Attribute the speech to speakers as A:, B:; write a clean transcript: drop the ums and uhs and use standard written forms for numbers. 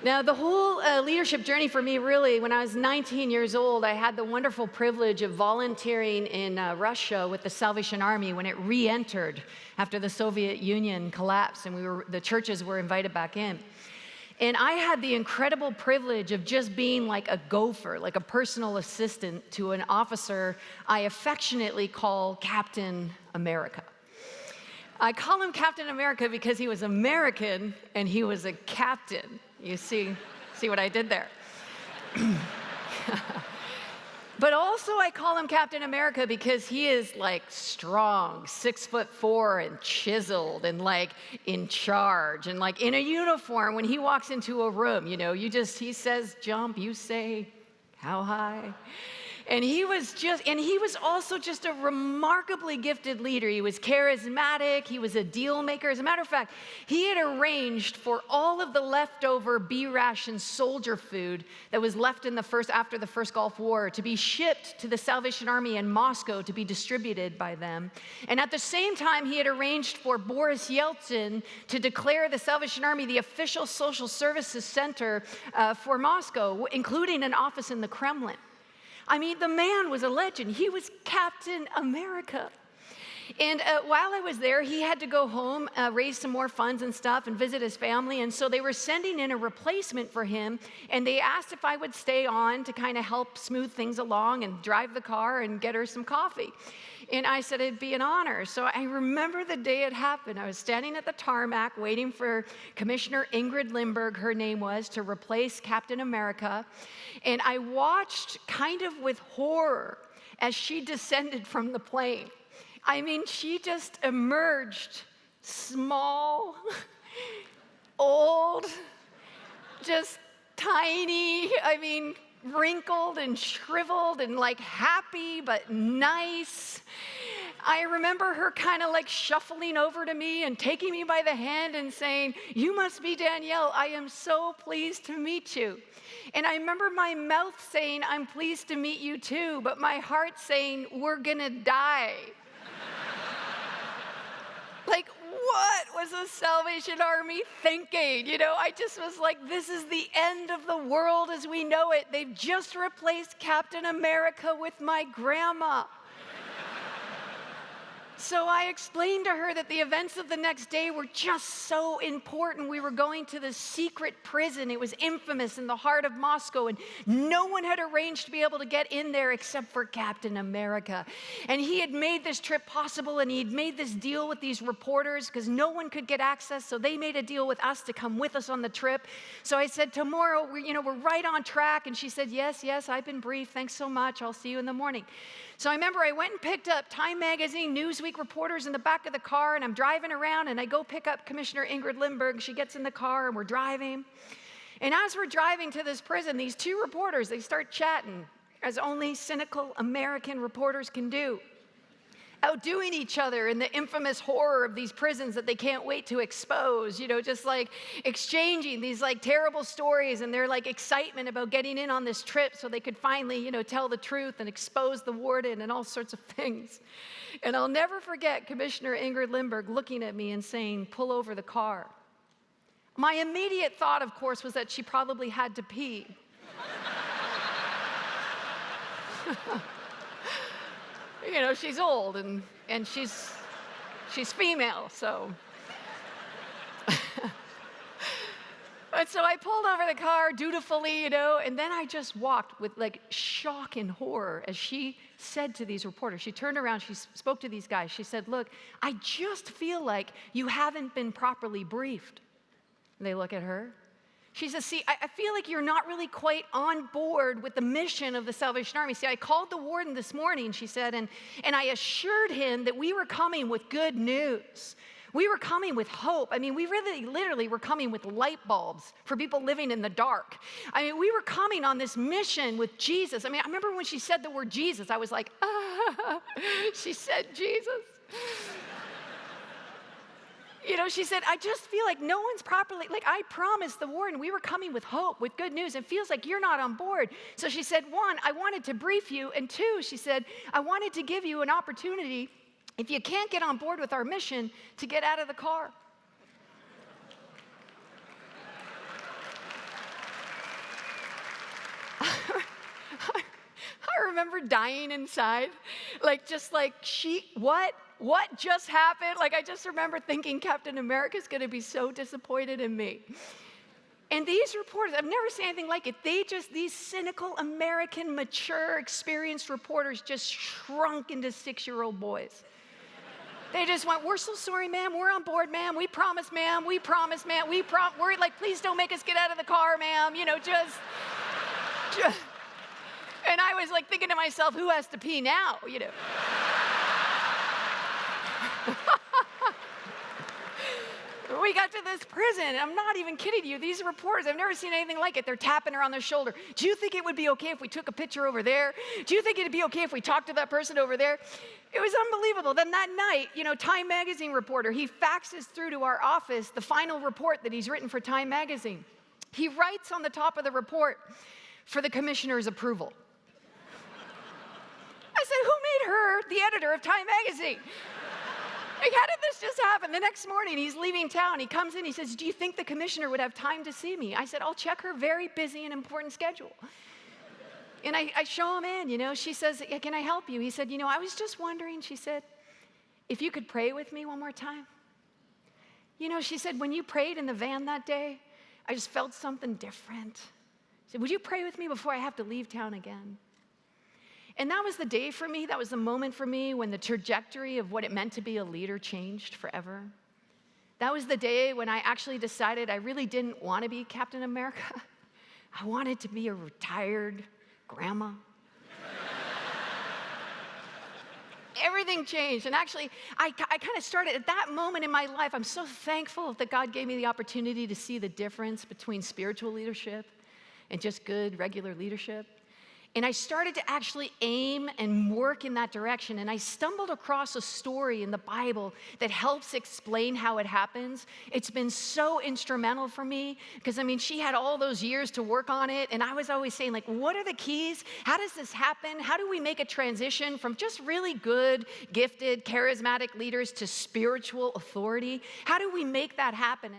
A: Now, the whole leadership journey for me, really, when I was 19 years old, I had the wonderful privilege of volunteering in Russia with the Salvation Army when it re-entered after the Soviet Union collapsed, and the churches were invited back in. And I had the incredible privilege of just being like a gopher, like a personal assistant to an officer I affectionately call Captain America. I call him Captain America because he was American and he was a captain. You see what I did there? But also I call him Captain America because he is like strong, 6'4" and chiseled and like in charge and like in a uniform. When he walks into a room, he says jump, you say how high? And he was also just a remarkably gifted leader. He was charismatic, he was a deal maker. As a matter of fact, he had arranged for all of the leftover B-ration soldier food that was left after the first Gulf War to be shipped to the Salvation Army in Moscow to be distributed by them. And at the same time, he had arranged for Boris Yeltsin to declare the Salvation Army the official social services center for Moscow, including an office in the Kremlin. I mean, the man was a legend. He was Captain America. And while I was there, he had to go home, raise some more funds and stuff, and visit his family. And so they were sending in a replacement for him. And they asked if I would stay on to kind of help smooth things along and drive the car and get her some coffee. And I said it'd be an honor. So I remember the day it happened. I was standing at the tarmac waiting for Commissioner Ingrid Lindbergh, her name was, to replace Captain America. And I watched kind of with horror as she descended from the plane. I mean, she just emerged small, old, just tiny, wrinkled and shriveled and like happy but nice. I remember her kind of like shuffling over to me and taking me by the hand and saying, "You must be Danielle. I am so pleased to meet you." And I remember my mouth saying, "I'm pleased to meet you too," but my heart saying, "We're gonna die." Like, what was the Salvation Army thinking? I just was like, this is the end of the world as we know it. They've just replaced Captain America with my grandma. So I explained to her that the events of the next day were just so important. We were going to the secret prison. It was infamous in the heart of Moscow, and no one had arranged to be able to get in there except for Captain America. And he had made this trip possible, and he'd made this deal with these reporters because no one could get access, so they made a deal with us to come with us on the trip. So I said, tomorrow, we're right on track. And she said, yes, I've been briefed. Thanks so much. I'll see you in the morning. So I remember I went and picked up Time Magazine, Newsweek reporters in the back of the car, and I'm driving around, and I go pick up Commissioner Ingrid Lindbergh. She gets in the car, and we're driving. And as we're driving to this prison, these two reporters, they start chatting, as only cynical American reporters can do, outdoing each other in the infamous horror of these prisons that they can't wait to expose, just like exchanging these like terrible stories and their like excitement about getting in on this trip so they could finally, tell the truth and expose the warden and all sorts of things. And I'll never forget Commissioner Ingrid Lindbergh looking at me and saying, "Pull over the car." My immediate thought, of course, was that she probably had to pee. She's old and she's female, so. But so I pulled over the car dutifully, and then I just walked with like shock and horror as she said to these reporters. She turned around, she spoke to these guys. She said, "Look, I just feel like you haven't been properly briefed." And they look at her. She says, "See, I feel like you're not really quite on board with the mission of the Salvation Army. See, I called the warden this morning," she said, and I assured him that we were coming with good news. We were coming with hope. We really, literally were coming with light bulbs for people living in the dark. We were coming on this mission with Jesus. I remember when she said the word Jesus, I was like, ah, she said Jesus. She said, "I just feel like no one's properly, I promised the warden we were coming with hope, with good news. It feels like you're not on board." So she said, "One, I wanted to brief you. And two," she said, "I wanted to give you an opportunity, if you can't get on board with our mission, to get out of the car." remember dying inside? What just happened? Like, I just remember thinking Captain America's gonna be so disappointed in me. And these reporters, I've never seen anything like it. These cynical American, mature, experienced reporters just shrunk into 6-year-old boys. They just went, we're so sorry, ma'am. We're on board, ma'am. We promise, ma'am. We promise, ma'am. We're like, please don't make us get out of the car, ma'am. Just. And I was like thinking to myself, who has to pee now, We got to this prison, and I'm not even kidding you. These reporters, I've never seen anything like it. They're tapping her on the shoulder. Do you think it would be okay if we took a picture over there? Do you think it'd be okay if we talked to that person over there? It was unbelievable. Then that night, Time Magazine reporter, he faxes through to our office the final report that he's written for Time Magazine. He writes on the top of the report, for the commissioner's approval. I said, who made her the editor of Time Magazine? Like, how did this just happen? The next morning, he's leaving town. He comes in, he says, do you think the commissioner would have time to see me? I said, I'll check her very busy and important schedule. And I show him in, She says, can I help you? He said, I was just wondering, she said, if you could pray with me one more time. She said, when you prayed in the van that day, I just felt something different. She said, would you pray with me before I have to leave town again? And that was the day for me, that was the moment for me when the trajectory of what it meant to be a leader changed forever. That was the day when I actually decided I really didn't want to be Captain America. I wanted to be a retired grandma. Everything changed. And actually, I kind of started at that moment in my life. I'm so thankful that God gave me the opportunity to see the difference between spiritual leadership and just good, regular leadership. And I started to actually aim and work in that direction. And I stumbled across a story in the Bible that helps explain how it happens. It's been so instrumental for me because, she had all those years to work on it. And I was always saying, what are the keys? How does this happen? How do we make a transition from just really good, gifted, charismatic leaders to spiritual authority? How do we make that happen?